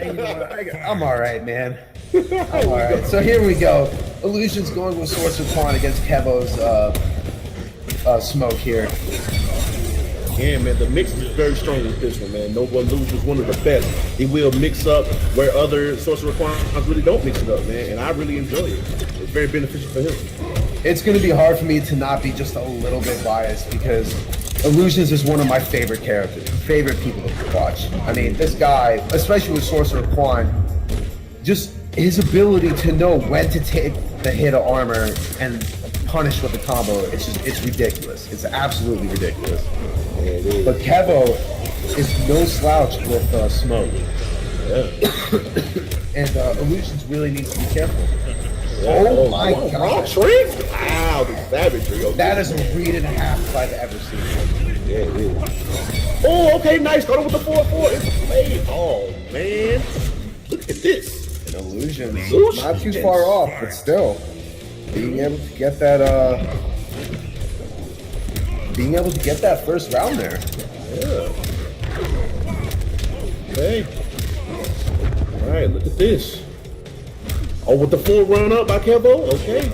You know, I'm all right, man. I'm all right. So here we go. Illusions going with Sorcerer Quan against Kevo's Smoke here. Yeah, man, the mix is very strong with this one, man. No One Loses one of the best. He will mix up where other Sorcerer Quans really don't mix it up, man, and I really enjoy it. It's very beneficial for him. It's going to be hard for me to not be just a little bit biased because Illusions is one of my favorite characters, favorite people to watch. I mean, this guy, especially with Sorcerer Quan, just his ability to know when to take the hit of armor and punish with the combo, it's ridiculous. It's absolutely ridiculous. But Kevo is no slouch with Smoke. Yeah. And Illusions really needs to be careful. Oh my god. Trick? Wow, the savagery. Okay. That is a read and a half if I've ever seen it. Yeah, it is. Oh, okay, nice. Got him with the 4-4. It's played. Oh, man. Look at this. An Illusion. Not too far off, but still. Being able to get that first round there. Yeah. Okay. All right, look at this. Oh, with the 4 run up by Kevo. Okay.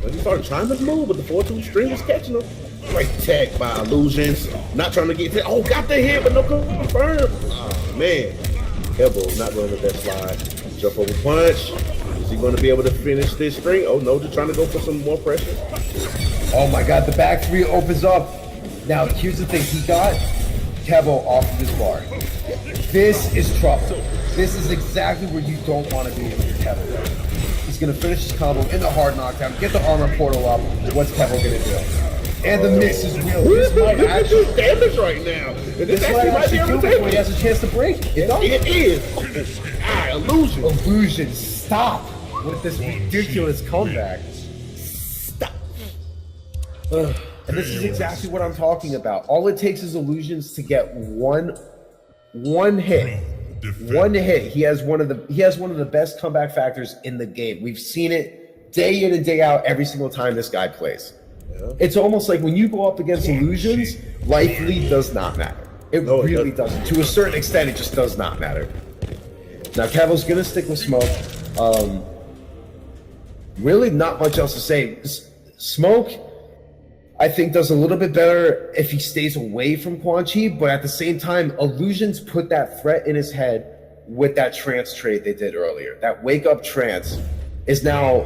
Let me start trying to move, but the 4-2 string is catching him. Great tech by Illusions. Not trying to get hit. Oh, got the hit, but no confirm. Oh, man. Kevo not going to let that slide. Jump over punch. Is he going to be able to finish this string? Oh, no, just trying to go for some more pressure. Oh, my God. The back 3 opens up. Now, here's the thing. He got Kevo off of his bar. This is trouble. This is exactly where you don't want to be with your Kevo. He's going to finish his combo in the hard knockdown, get the armor portal up. What's Kevo going to do? And the mix is real. This might actually damage right now. This might actually do it before he has a chance to break. It is. Illusions. Illusions. Stop with this ridiculous comeback. Stop. And this is exactly what I'm talking about. All it takes is Illusions to get one hit. One hit. He has one of the best comeback factors in the game. We've seen it day in and day out every single time this guy plays. Yeah. It's almost like when you go up against Illusions, life lead does not matter. It really doesn't. To a certain extent, it just does not matter. Now Kevo's gonna stick with Smoke. Really not much else to say. Smoke, I think, does a little bit better if he stays away from Quan Chi, but at the same time, Illusions put that threat in his head with that trance trade they did earlier. That wake up trance is now,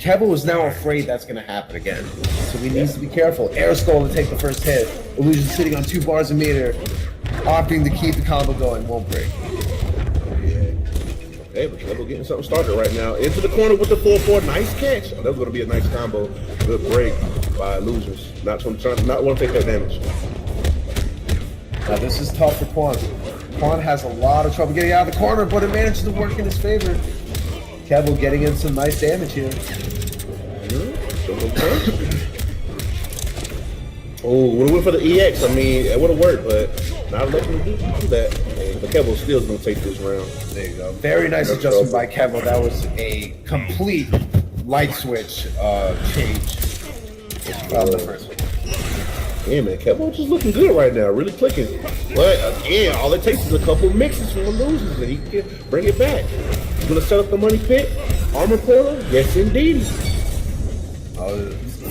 Kevo is now afraid that's going to happen again. So he needs to be careful. Air Skull to take the first hit. Illusion sitting on 2 bars a meter, opting to keep the combo going, won't break. Hey, but Kevo getting something started right now. Into the corner with the 4-4. Nice catch. Oh, that's going to be a nice combo. Good break by Illusions. Not want to take that damage. Now this is tough for Quan. Quan has a lot of trouble getting out of the corner, but it manages to work in his favor. Kevo getting in some nice damage here. Oh, would have went for the EX. I mean, it would have worked, but not letting him do that. But Kevo still is going to take this round. There you go. Very nice adjustment by Kevo. That was a complete light switch change from the first one. Yeah, man, Kevo just looking good right now, really clicking. But again, all it takes is a couple mixes from Illusions and he can bring it back. He's going to set up the money pit, armor portal. Yes, indeed.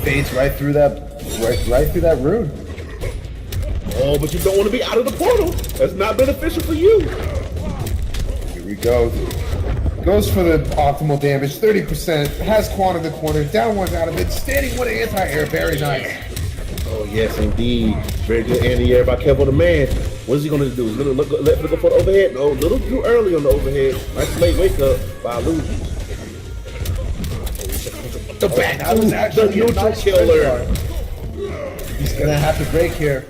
Fades right through that rune. Oh, but you don't want to be out of the portal. That's not beneficial for you. Here we go. Goes for the optimal damage, 30%. Has Quan in the corner, down 1 out of it, standing with an anti-air, very nice. Oh, yes, indeed. Very good anti-air by KevoDaMan. What is he going to do? He's going to let him go for the overhead? No, a little too early on the overhead. Nice late wake up by Illusions. The back, that was actually the neutral killer. He's going to have to break here.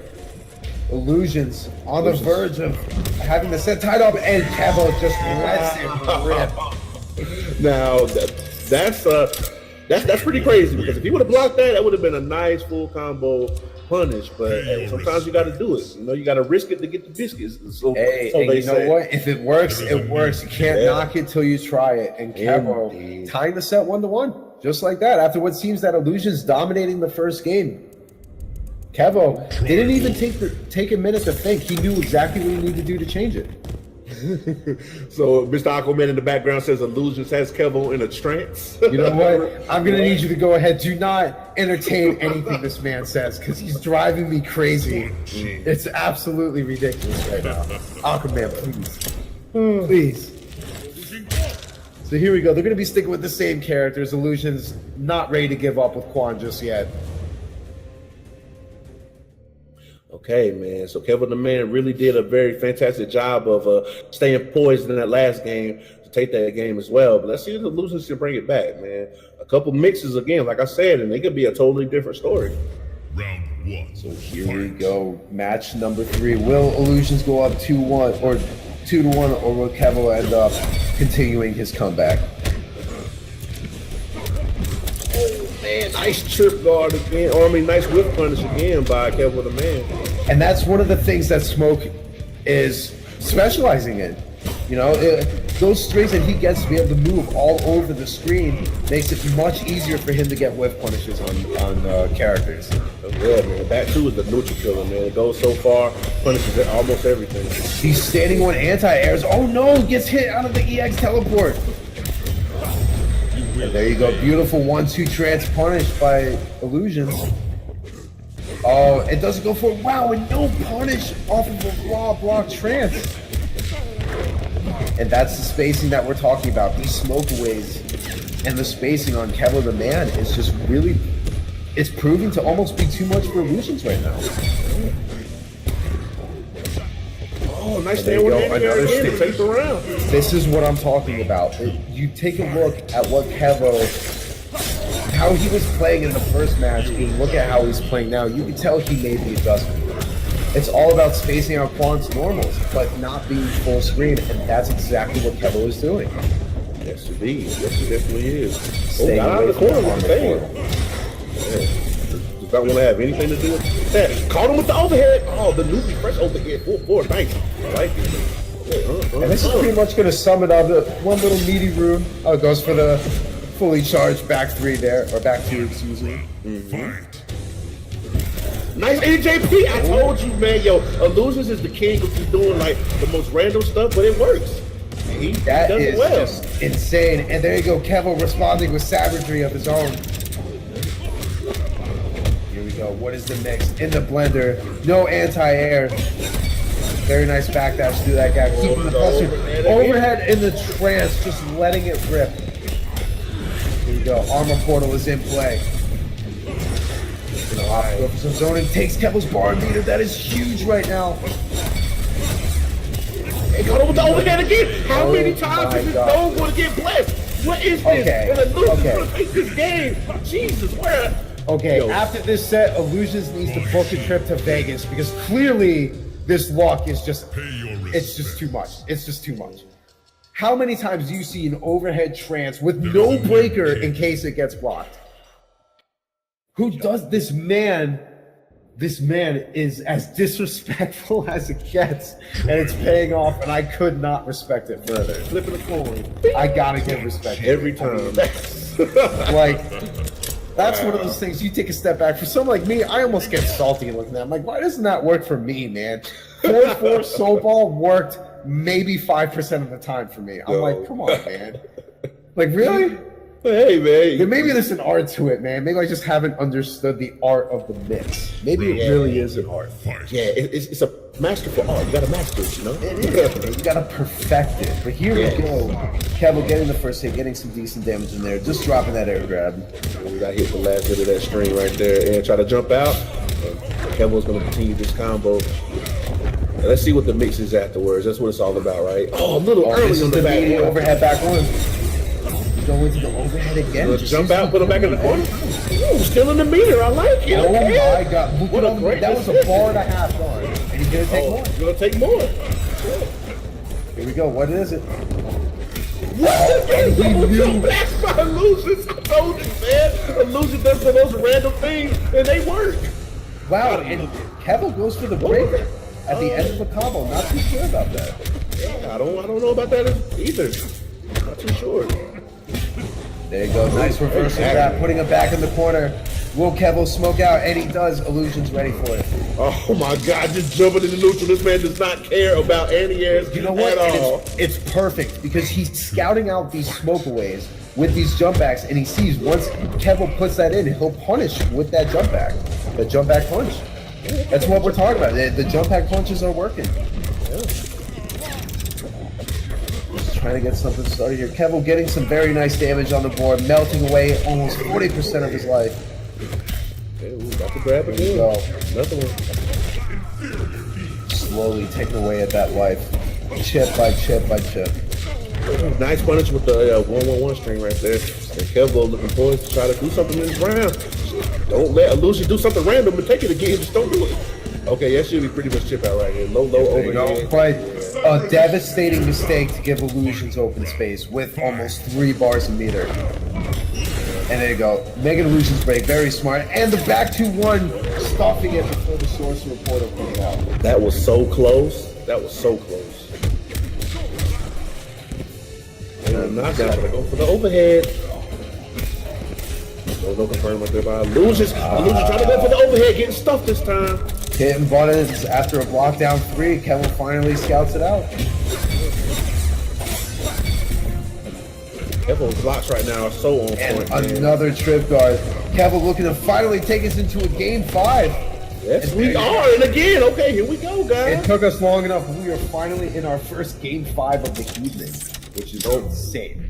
Illusions on the verge of having the set tied up, and Kevo just lets him rip. Now, that's pretty crazy, because if he would have blocked that, that would have been a nice full combo punish. But hey, sometimes you got to do it. You know, you got to risk it to get the biscuits. So, hey, so you know what? If it works, it works. You can't knock it till you try it. And Kevo tying the set 1-1, just like that. After what seems that Illusions dominating the first game. Kevo didn't even take a minute to think. He knew exactly what he needed to do to change it. So Mr. Aquaman in the background says Illusions has Kevo in a trance. You know what? I'm gonna need you to go ahead. Do not entertain anything this man says, because he's driving me crazy. It's absolutely ridiculous right now. Aquaman, please. Please. So here we go. They're gonna be sticking with the same characters. Illusions not ready to give up with Quan just yet. Okay, man. So KevoDaMan really did a very fantastic job of staying poised in that last game to take that game as well. But let's see if the Illusions can bring it back, man. A couple mixes again, like I said, and they could be a totally different story. Round 1. So here we go. Match number 3. Will Illusions go up 2-1 or 2-1, or will Kevo end up continuing his comeback? Man, nice trip guard again, or I mean, nice whip punish again by KevoDaMan. And that's one of the things that Smoke is specializing in. You know, those strings that he gets to be able to move all over the screen makes it much easier for him to get whiff punishes on characters. Oh, yeah, man. That too is the neutral killer, man. It goes so far, punishes almost everything. He's standing on anti-airs. Oh no, gets hit out of the EX teleport. And there you go, beautiful 1-2 trance punished by Illusions. Oh, it doesn't go for it. Wow, and no punish off of a raw block trance. And that's the spacing that we're talking about. These smokeaways and the spacing on KevoDaMan is just really, it's proving to almost be too much for Illusions right now. Oh, nice There you stand go, with another again to stick. take the round. This is what I'm talking about. You take a look at what how he was playing in the first match, you look at how he's playing now, you can tell he made the adjustment. It's all about spacing out Quan's normals, but not being full screen, and that's exactly what Kevo is doing. Yes, indeed. Yes, it definitely is. Staying Got out away of the from corner the with the armor thing. Does not want to have anything to do with that. Caught him with the overhead. Oh, the newbie fresh overhead. 4-4, nice. I like it. And this is pretty much going to sum it up. One little meaty rune. Oh, it goes for the fully charged back 3 there, or back 2, excuse me. Nice AJP. I told you, man. Yo, Illusions is the king of just doing like the most random stuff, but it works. He That does is it well. just insane. And there you go, Kevo responding with savagery of his own. Here we go. What is the mix? In the blender. No anti-air. Very nice backdash through that guy. Keeping the pressure. Overhead in the trance, just letting it rip. Here we go. Armor portal is in play. Go for some zoning. Takes Kevo's bar meter. That is huge right now. Hey, caught him with the overhead again. How many times my is this God. dog going to get blessed? What is this? Okay, And Illusions okay. going to take this game. Jesus, where? Okay, Yo. after this set, Illusions needs to book a trip to Vegas, because clearly this luck is just, it's just too much. It's just too much. How many times do you see an overhead trance with no breaker in case it gets blocked? Who does this man? This man is as disrespectful as it gets, and it's paying off, and I could not respect it further. Flipping a coin. I gotta give respect. Every time. Like, that's one of those things, you take a step back. For someone like me, I almost get salty looking at it. I'm like, why doesn't that work for me, man? 4-4 soul ball worked maybe 5% of the time for me. I'm like, come on, man. Like, really? Hey, man. Then maybe there's an art to it, man. Maybe I just haven't understood the art of the mix. Maybe it really is an art. Yeah, it's a masterful art. You got to master it, you know? It is, man. You gotta perfect it. But here we go. Kevo getting the first hit, getting some decent damage in there, just dropping that air grab. We got hit the last bit of that string right there and try to jump out. Kevo's going to continue this combo. And let's see what the mix is afterwards. That's what it's all about, right? Oh, a little early This on is the the back meaty one. overhead back one. Go into the overhead again. Just jump out, put him back in the corner. Ooh, still in the meter. I like it. Oh Okay. my God! Look What at a him. great That was a decision. bar and a half gone, and he's gonna take more. He's going to take more. Here we go. What is it? What? And he knew. That's my Illusions. I told you, man. Illusion does the most random things, and they work. Wow! And Kevo goes for the breaker at the end of the combo. Not too sure about that. I don't know about that either. Not too sure. There you go. Nice reversal grab, putting him back in the corner. Will Kevo smoke out? And he does. Illusion's ready for it. Oh my God, just jumping in the neutral. This man does not care about anti-airs You know what? at all. It's perfect because he's scouting out these smokeaways with these jump backs, and he sees once Kevo puts that in, he'll punish with that jump back. The jump back punch. That's what we're talking about. The jump back punches are working. Just trying to get something started here. Kevo getting some very nice damage on the board, melting away almost 40% of his life. Okay, got to grab it again. Another one. Slowly taking away at that life. Chip by chip by chip. Nice punish with the 1-1-1 string right there. And Kevo looking poised to try to do something in this round. Don't let Illusion do something random and take it again. Just don't do it. Okay, that should be pretty much chip out right here. Low overhead. Quite a devastating mistake to give Illusions open space with almost 3 bars a meter. And there you go. Making Illusions break. Very smart. And the back 2-1 stuffing it before the sorcerer portal came out. That was so close. That was so close. And knockdown. Gonna go for the overhead. No confirm right there by Illusions. Illusions trying to go for the overhead, getting stuffed this time. Hitting buttons after a block down 3. Kevin finally scouts it out. Kevo's blocks right now are so on point. And another trip guard. Kevin looking to finally take us into a game 5. Yes, we are. And again, okay, here we go, guys. It took us long enough. We are finally in our first game 5 of the evening, which is insane.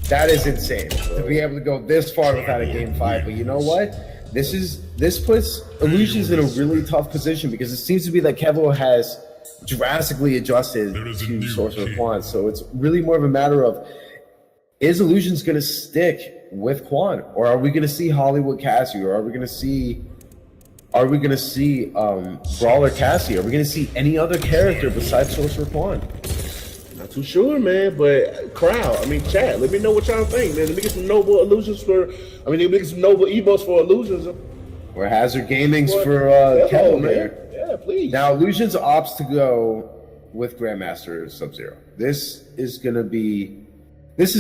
That is insane to be able to go this far without a game 5. But you know what? This puts Illusions in a really tough position because it seems to be that Kevo has drastically adjusted to Sorcerer Quan. So it's really more of a matter of, is Illusions going to stick with Quan, or are we going to see Hollywood Cassie, or are we going to see Brawler Cassie? Are we going to see any other character besides Sorcerer Quan? Not too sure, man, but chat, let me know what y'all think, man. Let me get some noble illusions let me get some noble emotes for Illusions. Or Hazard Gaming's for Kevo, man. Yeah, please. Now, Illusions opts to go with Grandmaster Sub-Zero. This is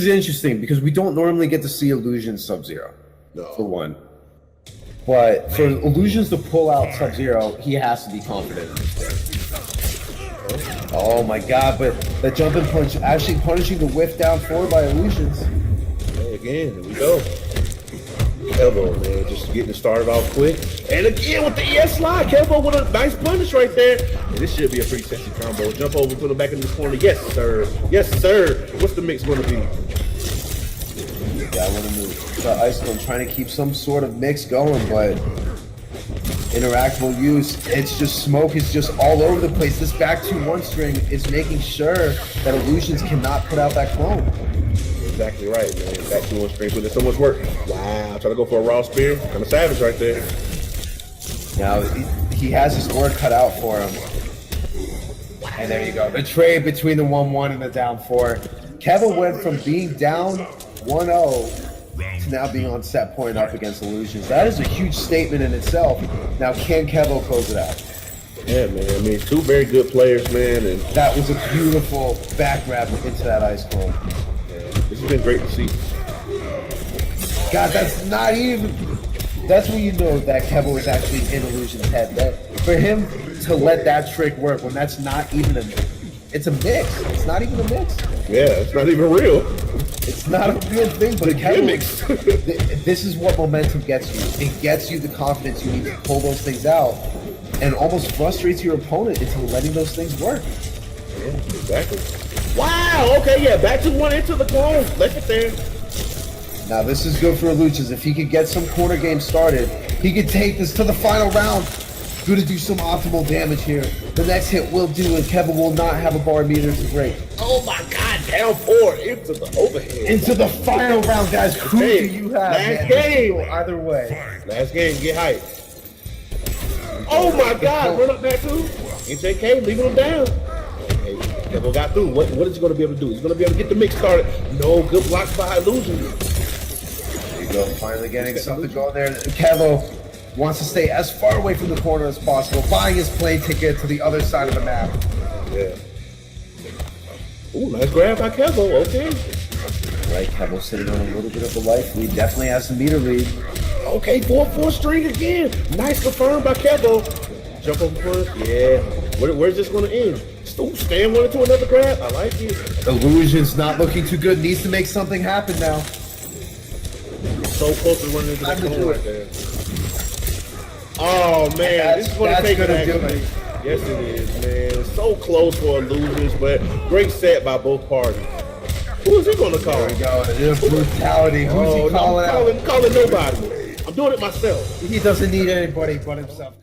interesting because we don't normally get to see Illusions Sub-Zero, for one. But for Illusions to pull out Sub-Zero, he has to be confident in this play. Oh my God, but the jumping punch actually punishing the whiff down forward by Illusions. Hey, again, here we go. Kevo, man, just getting it started off quick. And again with the ES slide, Kevo with a nice punish right there. And this should be a pretty sexy combo. Jump over, put him back in the corner. Yes, sir. Yes, sir. What's the mix going to be? Yeah, I want to move. The Ice Cone trying to keep some sort of mix going, but interactable use, it's just smoke is just all over the place. This back 2-1 string is making sure that Illusions cannot put out that clone. Exactly right, man. Back 2-1 string, putting in so much work. Wow, trying to go for a raw spear. Kind of savage right there. Now, he has his work cut out for him. And there you go. The trade between the 1-1 and the down 4. Kevo went from being down 1-0 to now being on set point up against Illusions. That is a huge statement in itself. Now, can Kevo close it out? Yeah, man. I mean, 2 very good players, man. And that was a beautiful back grab into that ice cone. This has been great to see. God, that's not even... That's when you know that Kevo is actually in Illusion's head. That for him to let that trick work when that's not even a... It's a mix. It's not even a mix. Yeah, it's not even real. It's not a real thing, but Kevo, this is what momentum gets you. It gets you the confidence you need to pull those things out and almost frustrates your opponent into letting those things work. Yeah, exactly. Wow, okay, yeah, back to 1 into the clone. Left it there. Now this is good for Illusions. If he could get some corner game started, he could take this to the final round. Good to do some optimal damage here. The next hit will do it. Kevin will not have a bar meter to break. Oh my God, down 4 into the overhead. Into the final round, guys. Who do you have? Last game. Either way. Last game, get hype. Oh my God, run up back 2. HJK, leaving him down. Kevo got through. What is he going to be able to do? He's going to be able to get the mix started. No, good blocks by Illusion. There you go. Finally getting something going there. Kevo wants to stay as far away from the corner as possible, buying his plane ticket to the other side of the map. Yeah. Ooh, nice grab by Kevo. Okay. Right, Kevo sitting on a little bit of a life lead. Definitely has the meter lead. Okay, four string again. Nice confirm by Kevo. Jump over front. Yeah. Where's this going to end? Stand one into another grab. I like it. Illusion's not looking too good. Needs to make something happen now. So close to running into the cone right there. Oh man, this is going to take it actually. Yes, it is, man. So close for Illusions, but great set by both parties. Who is he going to call? There we go. It is brutality. Who's he calling out? I'm calling nobody. I'm doing it myself. He doesn't need anybody but himself.